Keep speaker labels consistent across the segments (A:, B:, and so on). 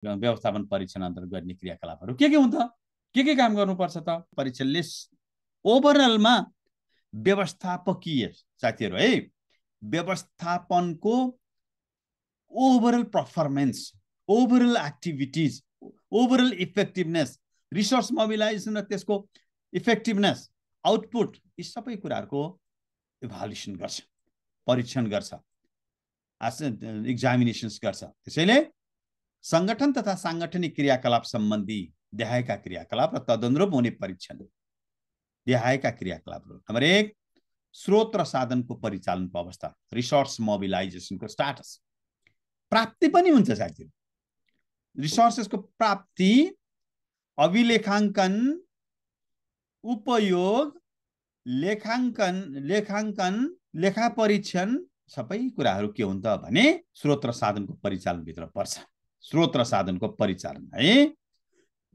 A: व्यवस्थापन परीक्षण अन्तर्गत गर्ने क्रियाकलापहरू के हुन् त, के काम गर्नुपर्छ त? परीक्षणले ओभरअलमा व्यवस्थापकीय साथीहरू है, व्यवस्थापनको overall performance, overall activities, overall effectiveness, resource mobilisation र त्यसको इफेक्टिभनेस, आउटपुट, यी सबै कुराहरूको इभ्यालुएसन गर्छ, परीक्षण गर्छ, एक्जामिनेसन्स गर्छ। त्यसैले संगठन तथा सांगठनिक क्रियाकलाप सम्बन्धी देहायका क्रियाकलाप र तदनुरूप हुने परीक्षण। देहायका क्रियाकलापहरू नम्बर 1 स्रोत र साधनको परिचालनको अवस्था, रिसोर्स मोबिलाइजेसनको स्टाटस। प्राप्ति पनि हुन्छ साथीहरू, रिसोर्सेसको प्राप्ति, अभिलेखाङ्कन, उपयोग, लेखाङ्कन, लेखा परीक्षण, सबै कुराहरू के हुन्छ भने स्रोत र साधनको परिचालन भित्र पर्छ। स्रोत र साधनको परिचालन है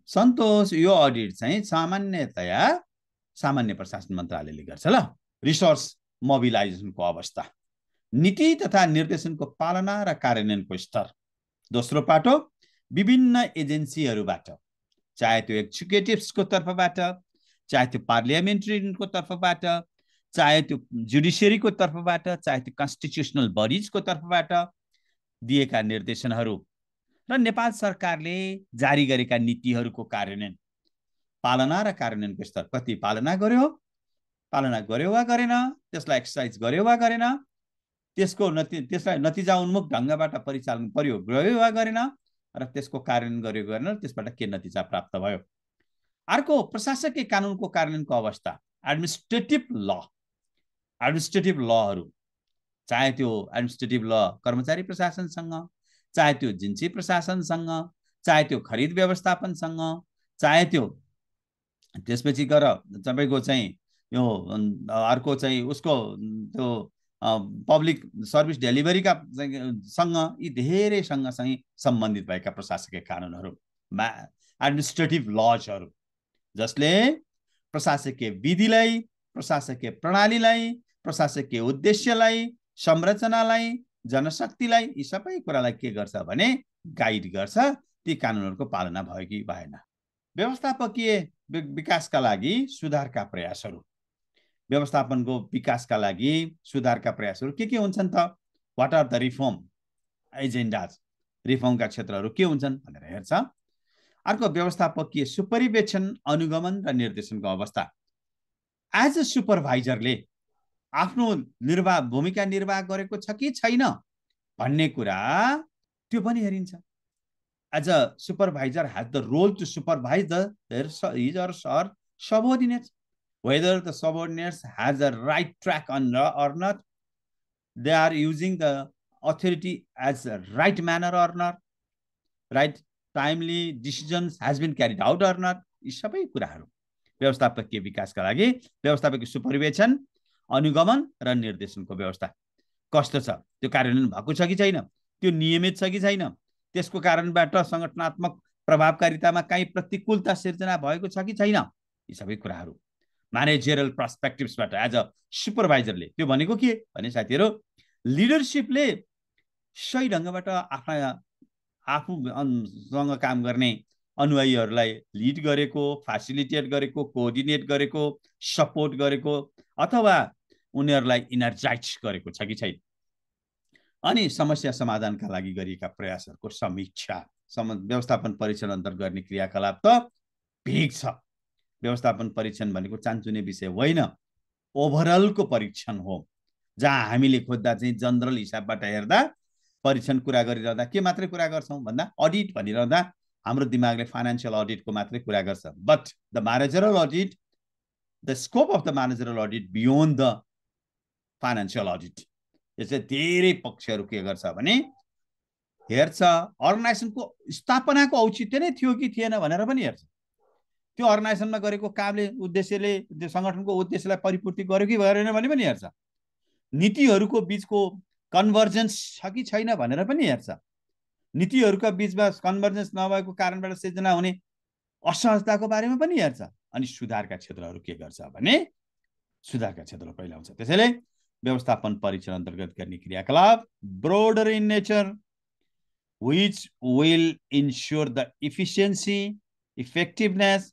A: सन्तोष, यो अडिट चाहिँ सामान्यतया सामान्य प्रशासन मन्त्रालयले गर्छ ल। रिसोर्स मोबिलाइजेसनको अवस्था, नीति तथा निर्देशनको पालना र कार्यान्वयनको स्तर। दोस्रो पाटो विभिन्न एजेन्सीहरूबाट, चाहे त्यो एक्जिक्युटिभ्सको तर्फबाट, चाहे त्यो पार्लियामेन्ट्रीको तर्फबाट, चाहे त्यो जुडिसियरीको तर्फबाट, चाहे त्यो कन्स्टिट्युसनल बडिजको तर्फबाट दिएका निर्देशनहरू र नेपाल सरकारले जारी गरेका नीतिहरूको कार्यान्वयन, पालना र कार्यान्वयनको स्तर। कति पालना गर्यो वा गरेन, त्यसलाई एक्सर्साइज गर्यो वा गरेन, त्यसलाई नतिजा उन्मुख ढङ्गबाट परिचालन गर्यो वा गरेन, र त्यसको कार्यान्वयन गर्यो गरेन, त्यसबाट के नतिजा प्राप्त भयो। अर्को प्रशासकीय कानुनको कार्यान्वयनको अवस्था, एडमिनिस्ट्रेटिभ लहरू, चाहे त्यो एडमिनिस्ट्रेटिभ ल कर्मचारी प्रशासनसँग, चाहे त्यो जिन्सी प्रशासनसँग, चाहे त्यो खरिद व्यवस्थापनसँग, चाहे त्यो त्यसपछि गएर तपाईँको चाहिँ यो अर्को चाहिँ उसको त्यो पब्लिक सर्भिस डेलिभरीका सँग, यी धेरैसँग चाहिँ सम्बन्धित भएका प्रशासकीय कानुनहरू, एडमिनिस्ट्रेटिभ लजहरू, जसले प्रशासकीय विधिलाई, प्रशासकीय प्रणालीलाई, प्रशासकीय उद्देश्यलाई, संरचनालाई, जनशक्तिलाई, यी सबै कुरालाई के गर्छ भने गाइड गर्छ। ती कानुनहरूको पालना भयो कि भएन। व्यवस्थापकीय विकासका लागि सुधारका प्रयासहरू, व्यवस्थापनको विकासका लागि सुधारका प्रयासहरू के हुन्छन् त? What are the reform agendas, रिफर्मका क्षेत्रहरू के हुन्छन् भनेर हेर्छ। अर्को व्यवस्थापकीय सुपरिवेक्षण, अनुगमन र निर्देशनको अवस्था। एज अ सुपरभाइजरले आफ्नो भूमिका निर्वाह गरेको छ कि छैन भन्ने कुरा त्यो पनि हेरिन्छ। As a supervisor has the role to supervise his or her subordinates, whether the subordinates has a right track or not, they are using the authority as a right manner or not, right timely decisions has been carried out or not, यी सबै कुराहरू व्यवस्थापकीय विकासका लागि व्यवस्थापकीय सुपरिवेक्षण, अनुगमन र निर्देशनको व्यवस्था कस्तो छ, त्यो कार्यान्वयन भएको छ कि छैन, त्यो नियमित छ कि छैन, त्यसको कारणबाट संगठनात्मक प्रभावकारितामा कहीँ प्रतिकूलता सिर्जना भएको छ कि छैन, यी सबै कुराहरू म्यानेजरियल पर्सपेक्टिभ्सबाट एज अ सुपरभाइजरले। त्यो भनेको के भने साथीहरू, लिडरसिपले सही ढङ्गबाट आफूसँग काम गर्ने अनुयायीहरूलाई लिड गरेको, फेसिलिटेट गरेको, कोअर्डिनेट गरेको, सपोर्ट गरेको, अथवा उनीहरूलाई इनर्जाइज गरेको छ कि छैन। अनि समस्या समाधानका लागि गरिएका प्रयासहरूको समीक्षा। व्यवस्थापन परीक्षण अन्तर्गत गर्ने क्रियाकलाप त भेग छ। व्यवस्थापन परीक्षण भनेको चान्चुने विषय होइन, ओभरअलको परीक्षण हो, जहाँ हामीले खोज्दा चाहिँ जनरल हिसाबबाट हेर्दा परीक्षण कुरा गरिरहँदा के मात्रै कुरा गर्छौँ भन्दा अडिट भनिरहँदा हाम्रो दिमागले फाइनान्शियल अडिटको मात्रै कुरा गर्छ। But the managerial audit, the scope of the managerial audit beyond the financial audit, यसले धेरै पक्षहरू के गर्छ भने हेर्छ, अर्गनाइजेसनको स्थापनाको औचित्य नै थियो कि थिएन भनेर पनि हेर्छ। त्यो अर्गनाइजेसनमा गरेको कामले, उद्देश्यले, त्यो सङ्गठनको उद्देश्यलाई परिपूर्ति गर्यो कि गरेन भने पनि हेर्छ। नीतिहरूको बीचको कन्भर्जेन्स छ कि छैन भनेर पनि हेर्छ। नीतिहरूका बीचमा कन्भर्जेन्स नभएको कारणबाट सिर्जना हुने असहजताको बारेमा पनि हेर्छ। अनि सुधारका क्षेत्रहरू के गर्छ भने सुधारका क्षेत्र पहिला हुन्छ। त्यसैले व्यवस्थापन परीक्षण अन्तर्गत गर्ने क्रियाकलाप brother in nature, which will ensure the efficiency, effectiveness,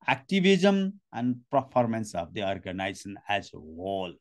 A: activism, and performance of the organization as a whole.